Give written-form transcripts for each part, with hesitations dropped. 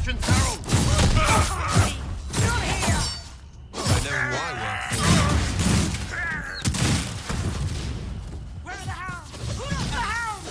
Inquisition's herald! I know who I work for. Where are the hounds? Who knows the hounds?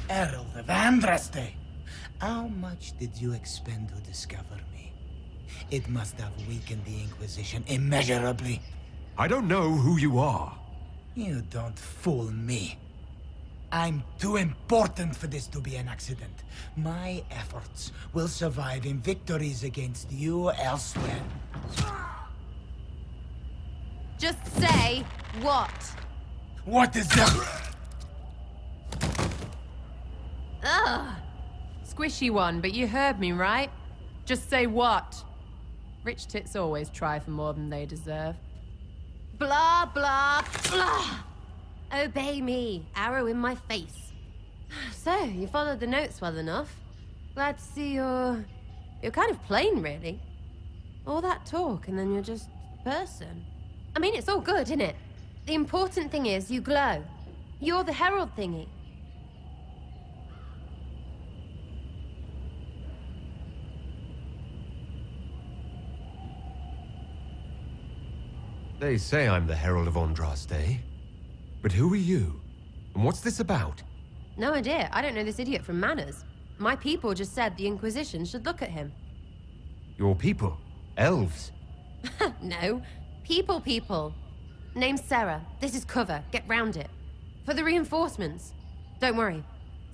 Herald of Andraste. How much did you expend to discover me? It must have weakened the Inquisition immeasurably. I don't know who you are. You don't fool me. I'm too important for this to be an accident. My efforts will survive in victories against you elsewhere. Just say what? What is that? Ugh. Squishy one, but you heard me, right? Just say what? Rich tits always try for more than they deserve. Blah, blah, blah. Obey me. Arrow in my face. So, you followed the notes well enough. Glad to see you're kind of plain, really. All that talk, and then you're just a person. I mean, it's all good, isn't it? The important thing is you glow. You're the herald thingy. They say I'm the Herald of Andraste. But who are you? And what's this about? No idea. I don't know this idiot from Manners. My people just said the Inquisition should look at him. Your people? Elves? No. People. Name's Sarah. This is cover. Get round it. For the reinforcements. Don't worry.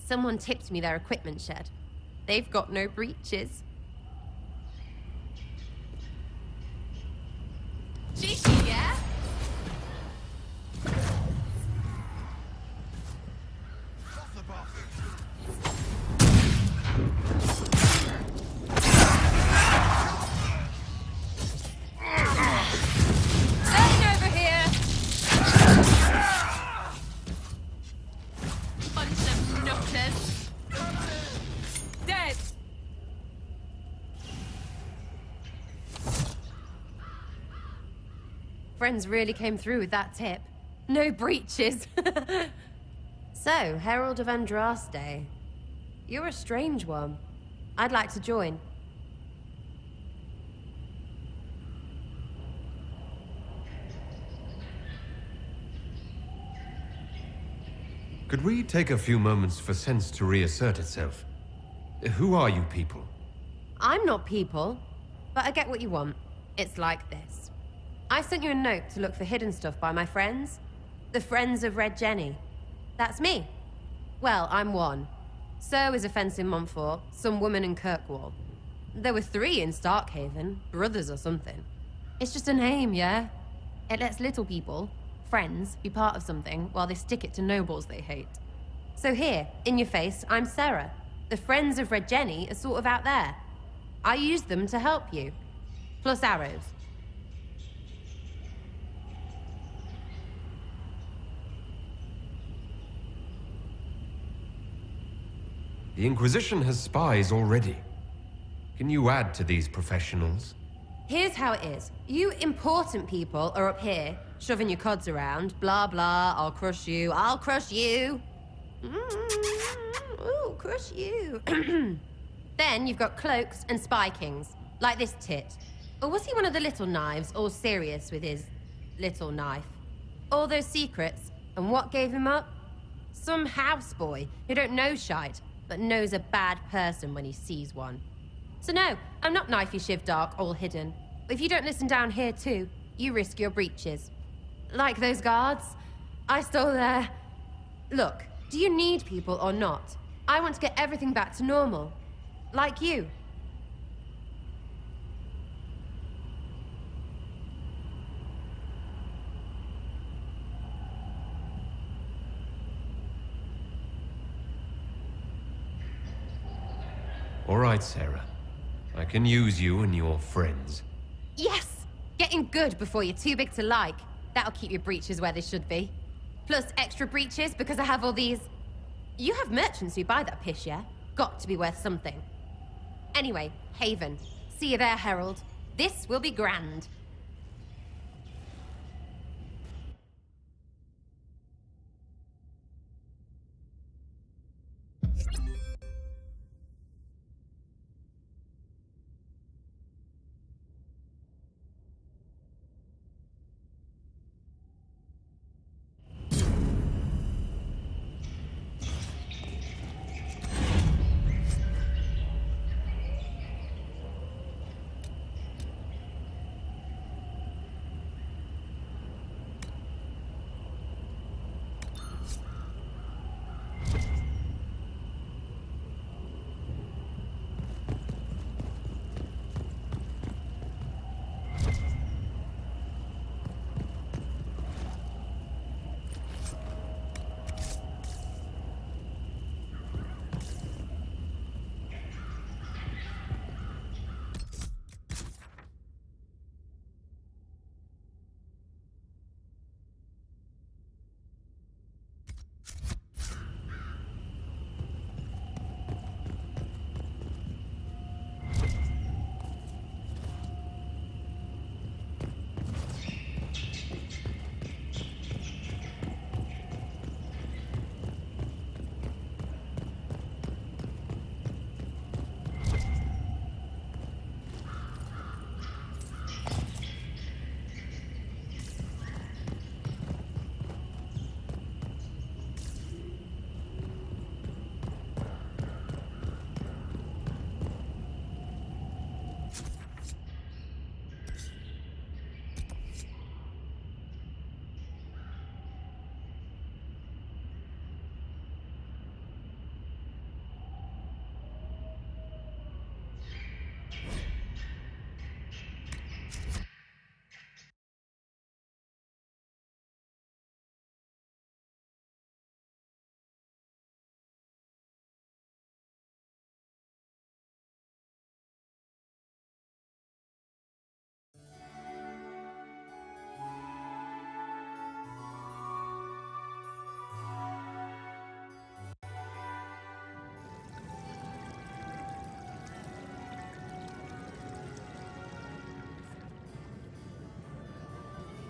Someone tipped me their equipment shed. They've got no breaches. Cheeky, yeah? Staying over here! Bunch of nutters. Dead! Friends really came through with that tip. No breaches. So, Herald of Andraste. You're a strange one. I'd like to join. Could we take a few moments for sense to reassert itself? Who are you people? I'm not people, but I get what you want. It's like this. I sent you a note to look for hidden stuff by my friends. The Friends of Red Jenny. That's me. Well, I'm one. So is a fence in Montfort, some woman in Kirkwall. There were 3 in Starkhaven, brothers or something. It's just a name, yeah? It lets little people, friends, be part of something while they stick it to nobles they hate. So here, in your face, I'm Sarah. The Friends of Red Jenny are sort of out there. I use them to help you. Plus arrows. The Inquisition has spies already. Can you add to these professionals? Here's how it is. You important people are up here, shoving your cods around. Blah, blah, I'll crush you. Ooh, crush you. Then you've got cloaks and spy kings, like this tit. Or was he one of the little knives, all serious with his little knife? All those secrets, And what gave him up? Some houseboy who don't know shite, but knows a bad person when he sees one. So no, I'm not knifey shiv dark, all hidden. If you don't listen down here too, you risk your breeches. Like those guards, I stole their... Look, do you need people or not? I want to get everything back to normal. Like you. All right, Sarah. I can use you and your friends. Yes! Getting good before you're too big to like. That'll keep your breeches where they should be. Plus extra breeches because I have all these... You have merchants who buy that piss, yeah? Got to be worth something. Anyway, Haven. See you there, Herald. This will be grand.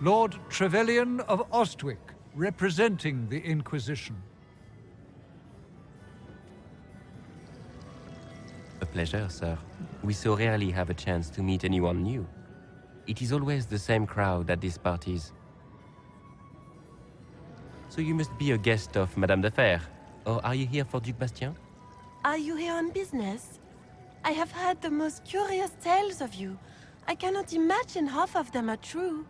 Lord Trevelyan of Ostwick, representing the Inquisition. A pleasure, sir. We so rarely have a chance to meet anyone new. It is always the same crowd at these parties. So you must be a guest of Madame de Fer, or are you here for Duc Bastien? Are you here on business? I have heard the most curious tales of you. I cannot imagine half of them are true.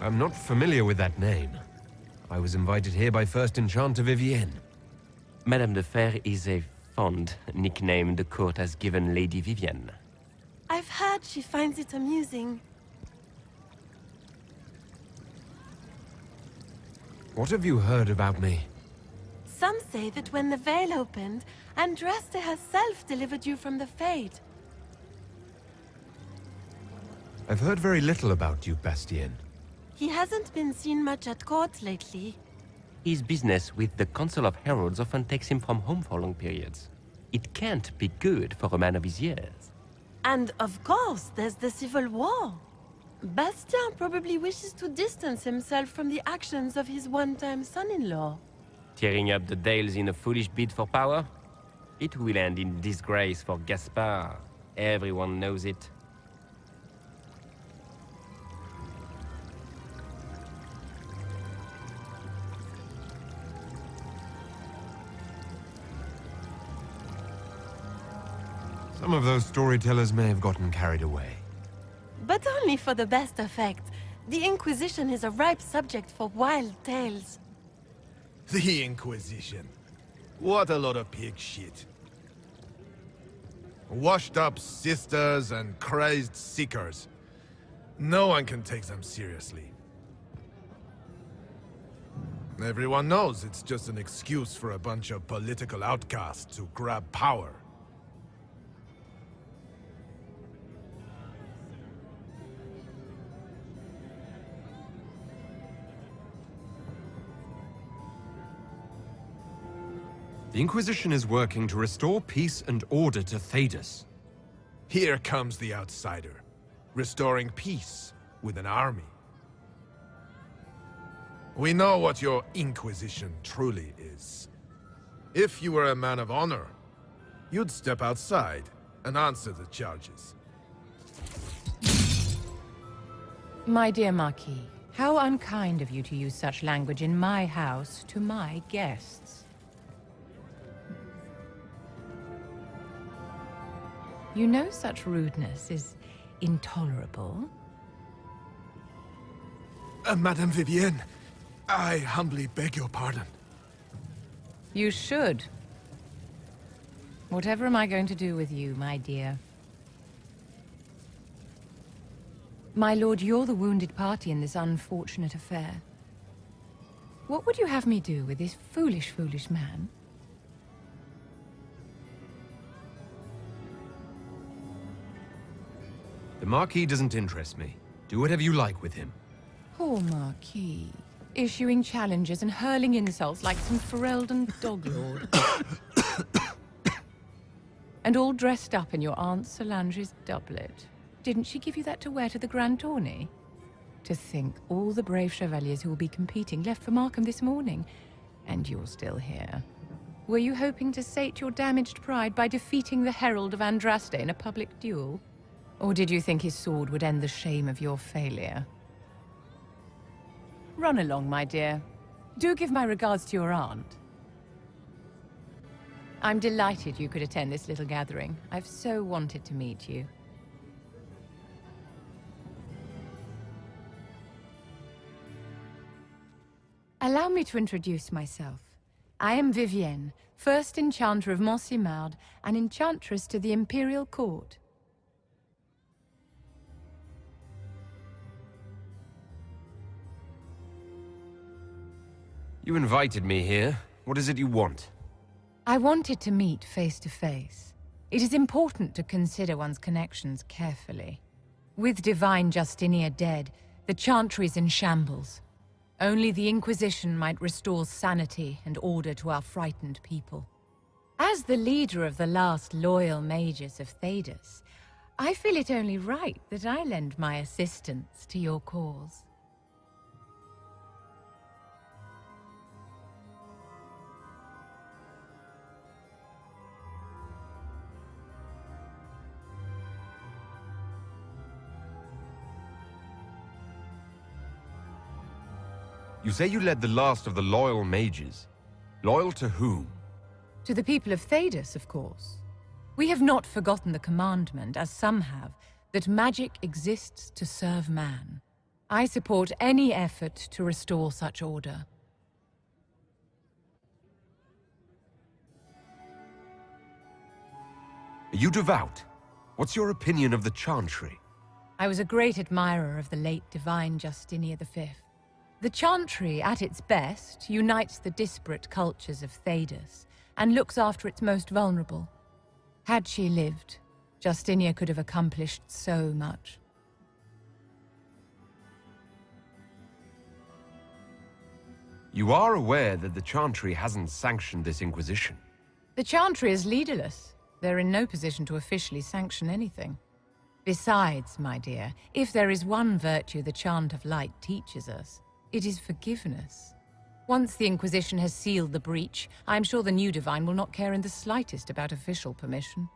I'm not familiar with that name. I was invited here by First Enchanter Vivienne. Madame de Fer is a fond nickname the court has given Lady Vivienne. I've heard she finds it amusing. What have you heard about me? Some say that when the veil opened, Andraste herself delivered you from the Fade. I've heard very little about Duke Bastien. He hasn't been seen much at court lately. His business with the Council of Heralds often takes him from home for long periods. It can't be good for a man of his years. And of course, there's the Civil War. Bastien probably wishes to distance himself from the actions of his one-time son-in-law. Tearing up the Dales in a foolish bid for power? It will end in disgrace for Gaspard. Everyone knows it. Some of those storytellers may have gotten carried away. But only for the best effect. The Inquisition is a ripe subject for wild tales. The Inquisition. What a lot of pig shit. Washed up sisters and crazed seekers. No one can take them seriously. Everyone knows it's just an excuse for a bunch of political outcasts to grab power. The Inquisition is working to restore peace and order to Thedas. Here comes the outsider, restoring peace with an army. We know what your Inquisition truly is. If you were a man of honor, you'd step outside and answer the charges. My dear Marquis, how unkind of you to use such language in my house to my guests. You know such rudeness is intolerable. Madame Vivienne, I humbly beg your pardon. You should. Whatever am I going to do with you, my dear? My lord, you're the wounded party in this unfortunate affair. What would you have me do with this foolish, foolish man? The Marquis doesn't interest me. Do whatever you like with him. Poor Marquis. Issuing challenges and hurling insults like some Ferelden dog lord. And all dressed up in your Aunt Solange's doublet. Didn't she give you that to wear to the Grand Tourney? To think all the brave chevaliers who will be competing left for Markham this morning, and you're still here. Were you hoping to sate your damaged pride by defeating the Herald of Andraste in a public duel? Or did you think his sword would end the shame of your failure? Run along, my dear. Do give my regards to your aunt. I'm delighted you could attend this little gathering. I've so wanted to meet you. Allow me to introduce myself. I am Vivienne, first enchanter of Montsimard and enchantress to the Imperial Court. You invited me here. What is it you want? I wanted to meet face to face. It is important to consider one's connections carefully. With Divine Justinia dead, the Chantry is in shambles. Only the Inquisition might restore sanity and order to our frightened people. As the leader of the last loyal mages of Thedas, I feel it only right that I lend my assistance to your cause. You say you led the last of the loyal mages. Loyal to whom? To the people of Thedas, of course. We have not forgotten the commandment, as some have, that magic exists to serve man. I support any effort to restore such order. Are you devout? What's your opinion of the Chantry? I was a great admirer of the late Divine Justinia V. The Chantry, at its best, unites the disparate cultures of Thedas and looks after its most vulnerable. Had she lived, Justinia could have accomplished so much. You are aware that the Chantry hasn't sanctioned this Inquisition. The Chantry is leaderless. They're in no position to officially sanction anything. Besides, my dear, if there is one virtue the Chant of Light teaches us, it is forgiveness. Once the Inquisition has sealed the breach, I'm sure the new Divine will not care in the slightest about official permission.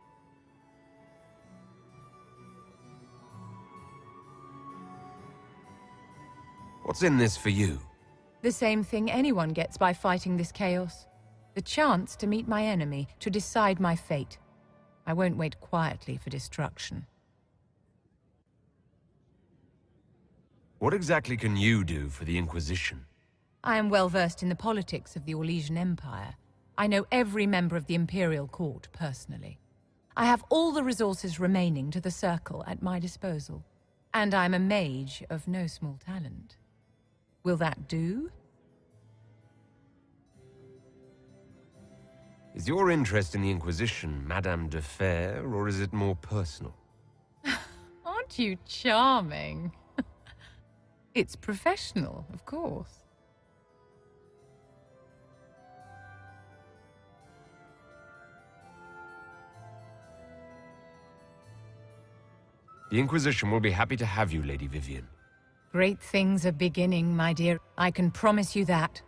What's in this for you? The same thing anyone gets by fighting this chaos. The chance to meet my enemy, to decide my fate. I won't wait quietly for destruction. What exactly can you do for the Inquisition? I am well versed in the politics of the Orlesian Empire. I know every member of the Imperial Court personally. I have all the resources remaining to the Circle at my disposal. And I'm a mage of no small talent. Will that do? Is your interest in the Inquisition Madame de Fer, or is it more personal? Aren't you charming? It's professional, of course. The Inquisition will be happy to have you, Lady Vivian. Great things are beginning, my dear. I can promise you that.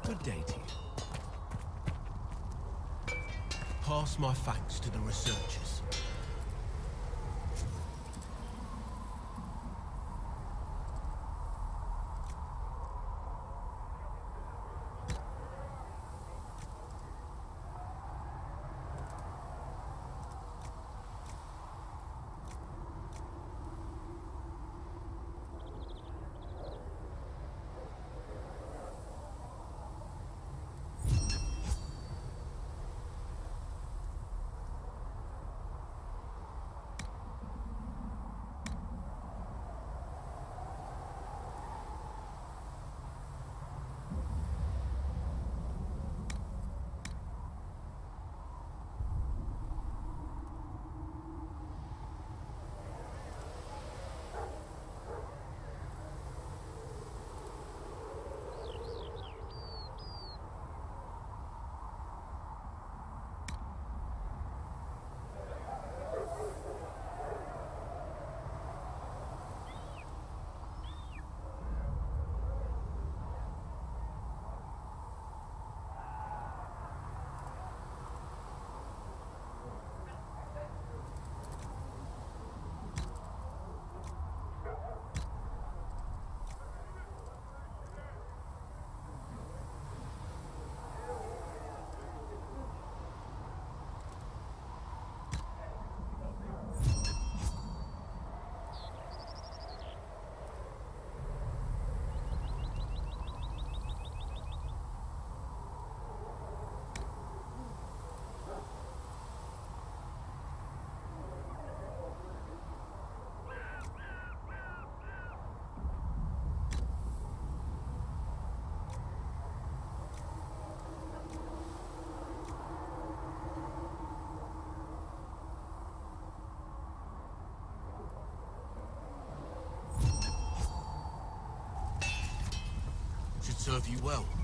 Good day to you. Pass my thanks to the researchers. Serve you well.